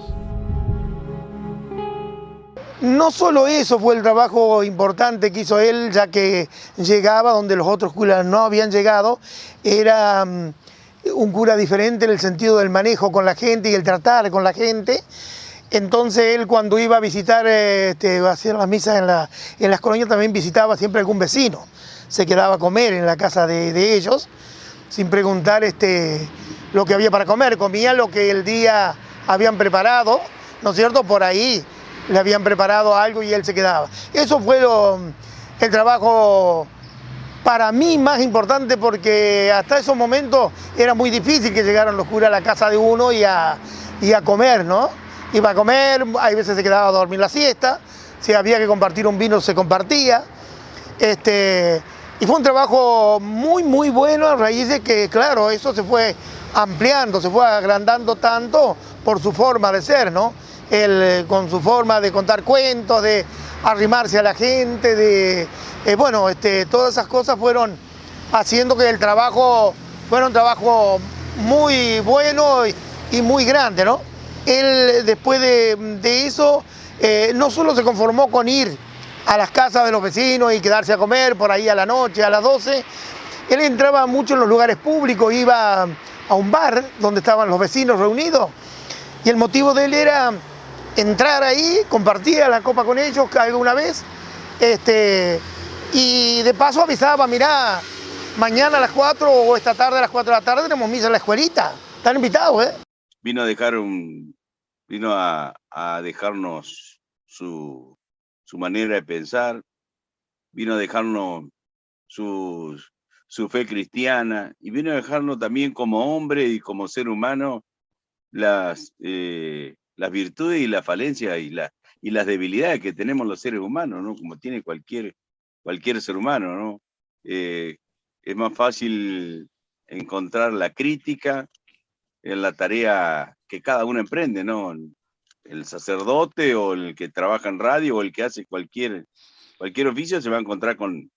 No solo eso fue el trabajo importante que hizo él, ya que llegaba donde los otros curas no habían llegado, era un cura diferente en el sentido del manejo con la gente y el tratar con la gente. Entonces él cuando iba a visitar, a hacer las misas en las colonias, también visitaba siempre algún vecino. Se quedaba a comer en la casa de ellos, sin preguntar lo que había para comer. Comía lo que el día habían preparado, ¿no es cierto? Por ahí le habían preparado algo y él se quedaba. Eso fue el trabajo para mí más importante, porque hasta esos momentos era muy difícil que llegaran los curas a la casa de uno y a comer, ¿no? Iba a comer, hay veces se quedaba a dormir la siesta, si había que compartir un vino se compartía. Y fue un trabajo muy, muy bueno a raíz de que, claro, eso se fue ampliando, se fue agrandando tanto por su forma de ser, ¿no? Él, con su forma de contar cuentos, de arrimarse a la gente, todas esas cosas fueron haciendo que el trabajo fuera un trabajo muy bueno y muy grande, ¿no? Él, después de eso, no solo se conformó con ir a las casas de los vecinos y quedarse a comer por ahí a la noche, a las 12, él entraba mucho en los lugares públicos, iba a un bar donde estaban los vecinos reunidos, y el motivo de él era entrar ahí, compartía la copa con ellos alguna vez, y de paso avisaba, mirá, mañana a las 4 o esta tarde a las 4 de la tarde tenemos misa en la escuelita, están invitados, ¿eh? Vino a dejarnos su manera de pensar, vino a dejarnos su fe cristiana y vino a dejarnos también como hombre y como ser humano las virtudes y las falencias y las debilidades que tenemos los seres humanos, ¿no? Como tiene cualquier ser humano, ¿no? Es más fácil encontrar la crítica en la tarea que cada uno emprende, ¿no? El sacerdote o el que trabaja en radio o el que hace cualquier oficio se va a encontrar con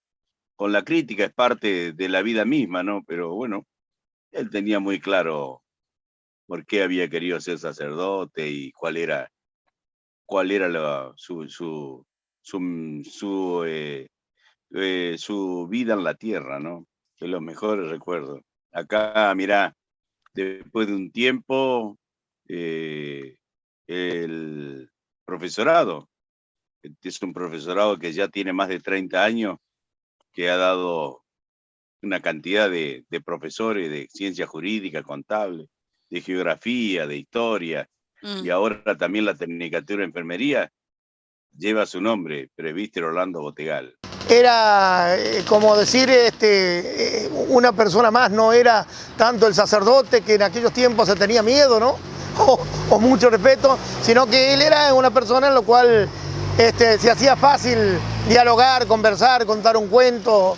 la crítica, es parte de la vida misma, ¿no? Pero bueno, él tenía muy claro por qué había querido ser sacerdote y cuál era su vida en la tierra, ¿no? De los mejores recuerdos. Acá, mirá, después de un tiempo, el profesorado, es un profesorado que ya tiene más de 30 años, que ha dado una cantidad de profesores de ciencia jurídica, contable, de geografía, de historia, y ahora también la tecnicatura de enfermería, lleva su nombre, Presbítero Orlando Botegal. Era como decir una persona más, no era tanto el sacerdote que en aquellos tiempos se tenía miedo, ¿no? O mucho respeto, sino que él era una persona en la cual se hacía fácil dialogar, conversar, contar un cuento,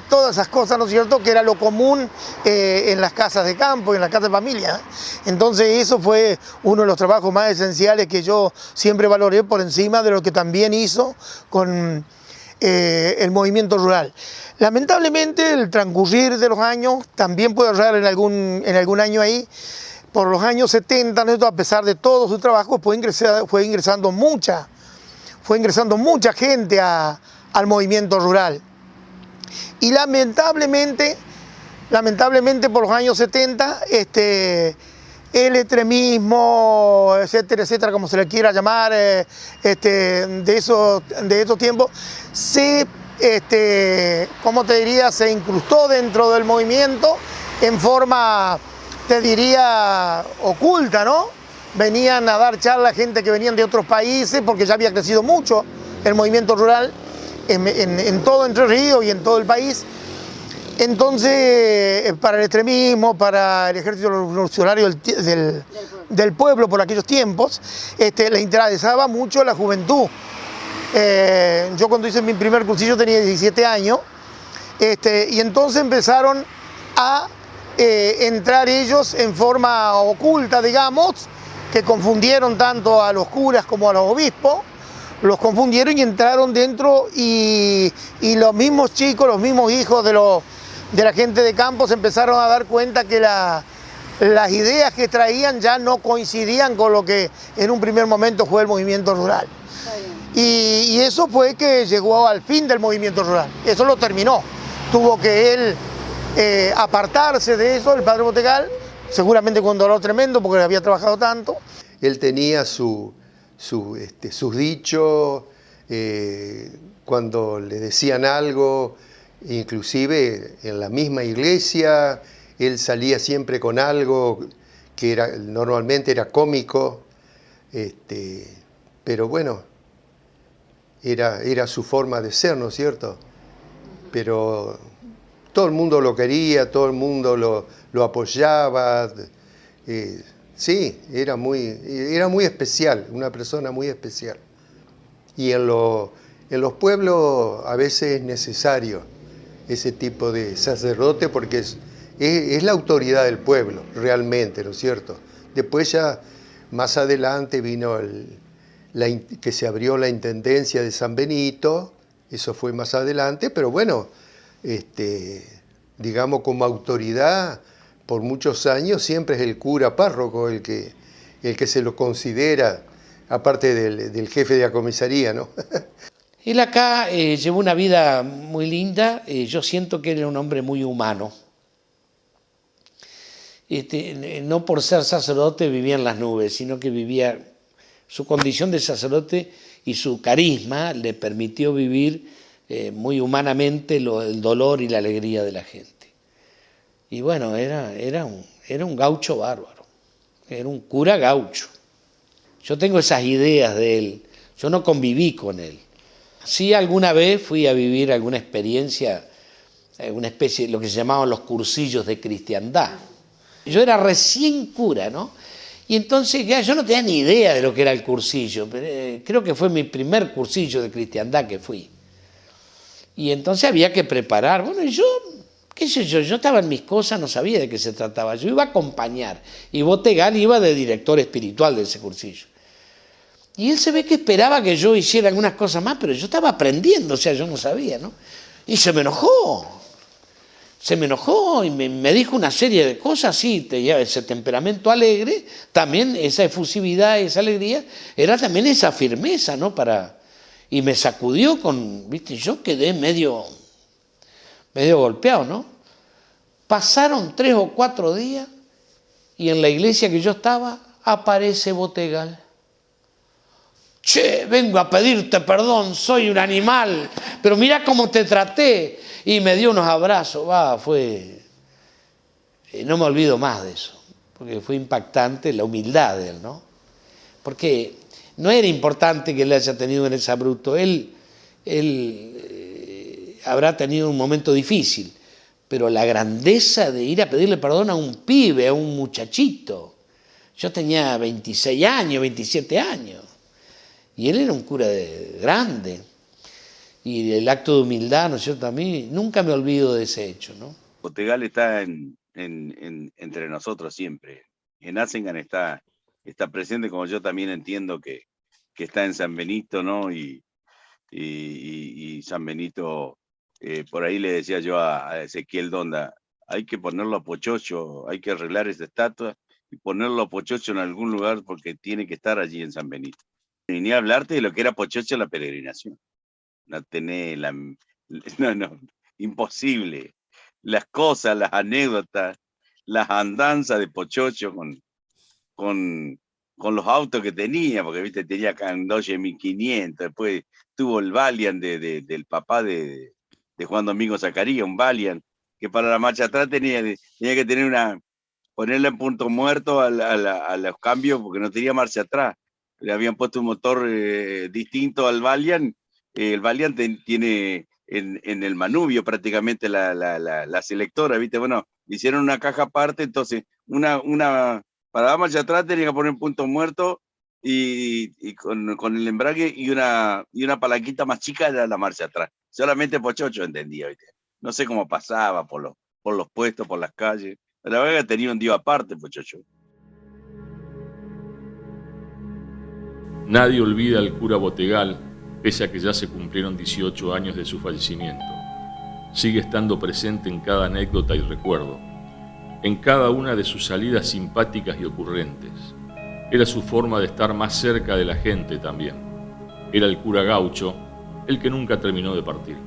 todas esas cosas, ¿no es cierto?, que era lo común en las casas de campo, en las casas de familia. Entonces eso fue uno de los trabajos más esenciales que yo siempre valoré por encima de lo que también hizo con el movimiento rural. Lamentablemente el transcurrir de los años, también puedo errar en algún año ahí, por los años 70, ¿no?, a pesar de todo su trabajo, fue ingresando mucha gente al movimiento rural. Y lamentablemente por los años 70, el extremismo, etcétera, como se le quiera llamar, de esos tiempos, ¿cómo te diría?, se incrustó dentro del movimiento en forma, te diría, oculta, ¿no? venían a dar charlas gente que venían de otros países, porque ya había crecido mucho el movimiento rural en todo Entre Ríos y en todo el país. Entonces, para el extremismo, para el ejército revolucionario del pueblo por aquellos tiempos, les interesaba mucho la juventud. Yo cuando hice mi primer cursillo tenía 17 años, y entonces empezaron a entrar ellos en forma oculta, digamos, que confundieron tanto a los curas como a los obispos, los confundieron y entraron dentro, y los mismos chicos, los mismos hijos de la gente de campo se empezaron a dar cuenta que las ideas que traían ya no coincidían con lo que en un primer momento fue el movimiento rural. Y eso fue que llegó al fin del movimiento rural, eso lo terminó. Tuvo que él apartarse de eso, el padre Botegal, seguramente con dolor tremendo porque había trabajado tanto. Él tenía sus dichos, cuando le decían algo, inclusive en la misma iglesia, él salía siempre con algo que normalmente era cómico, pero bueno, era su forma de ser, ¿no es cierto? Pero todo el mundo lo quería, todo el mundo lo apoyaba. Sí, era muy especial, una persona muy especial. Y en los pueblos a veces es necesario ese tipo de sacerdote porque es la autoridad del pueblo, realmente, ¿no es cierto? Después ya, más adelante, vino que se abrió la intendencia de San Benito, eso fue más adelante, pero bueno, digamos como autoridad, por muchos años siempre es el cura párroco el que se lo considera, aparte del jefe de la comisaría, ¿no? Él acá llevó una vida muy linda, yo siento que era un hombre muy humano. No por ser sacerdote vivía en las nubes, sino que vivía, su condición de sacerdote y su carisma le permitió vivir muy humanamente el dolor y la alegría de la gente. Y bueno, era un gaucho bárbaro, era un cura gaucho. Yo tengo esas ideas de él, yo no conviví con él. Sí, alguna vez fui a vivir alguna experiencia, una especie de lo que se llamaban los cursillos de cristiandad. Yo era recién cura, ¿no? Y entonces ya yo no tenía ni idea de lo que era el cursillo, pero creo que fue mi primer cursillo de cristiandad que fui. Y entonces había que preparar, bueno, y yo, qué sé yo estaba en mis cosas, no sabía de qué se trataba, yo iba a acompañar, y Botegal iba de director espiritual de ese cursillo. Y él se ve que esperaba que yo hiciera algunas cosas más, pero yo estaba aprendiendo, o sea, yo no sabía, ¿no? Y se me enojó y me dijo una serie de cosas, sí, tenía ese temperamento alegre, también esa efusividad, esa alegría, era también esa firmeza, ¿no? Y me sacudió viste, yo quedé medio golpeado, ¿no? Pasaron 3 o 4 días y en la iglesia que yo estaba aparece Botegal. Che, vengo a pedirte perdón, soy un animal, pero mira cómo te traté. Y me dio unos abrazos, no me olvido más de eso, porque fue impactante la humildad de él, ¿no? Porque no era importante que él haya tenido un exabrupto, él habrá tenido un momento difícil, pero la grandeza de ir a pedirle perdón a un pibe, a un muchachito. Yo tenía 26 años, 27 años. Y él era un cura grande. Y el acto de humildad, ¿no es cierto? A mí nunca me olvido de ese hecho, ¿no? Botegal está entre nosotros siempre. En Asengan está presente, como yo también entiendo que está en San Benito, ¿no? Y San Benito, por ahí le decía yo a Ezequiel Donda, hay que ponerlo a Pochocho, hay que arreglar esta estatua y ponerlo a Pochocho en algún lugar porque tiene que estar allí en San Benito. Y ni hablarte de lo que era Pochocho la peregrinación. No, imposible. Las cosas, las anécdotas, las andanzas de Pochocho con los autos que tenía, porque viste, tenía acá un Dodge 1500, después tuvo el Valiant del papá de Juan Domingo Zacarías, un Valiant, que para la marcha atrás tenía que tener ponerla en punto muerto a los cambios porque no tenía marcha atrás. Le habían puesto un motor distinto al Valiant. El Valiant tiene en el manubrio prácticamente la selectora, ¿viste? Bueno, hicieron una caja aparte, entonces para dar marcha atrás tenía que poner punto muerto y con el embrague y una palanquita más chica era la marcha atrás. Solamente Pochocho entendía, ¿viste? No sé cómo pasaba por los puestos, por las calles. La verdad que tenía un Dios aparte, Pochocho. Nadie olvida al cura Botegal, pese a que ya se cumplieron 18 años de su fallecimiento. Sigue estando presente en cada anécdota y recuerdo, en cada una de sus salidas simpáticas y ocurrentes. Era su forma de estar más cerca de la gente también. Era el cura gaucho, el que nunca terminó de partir.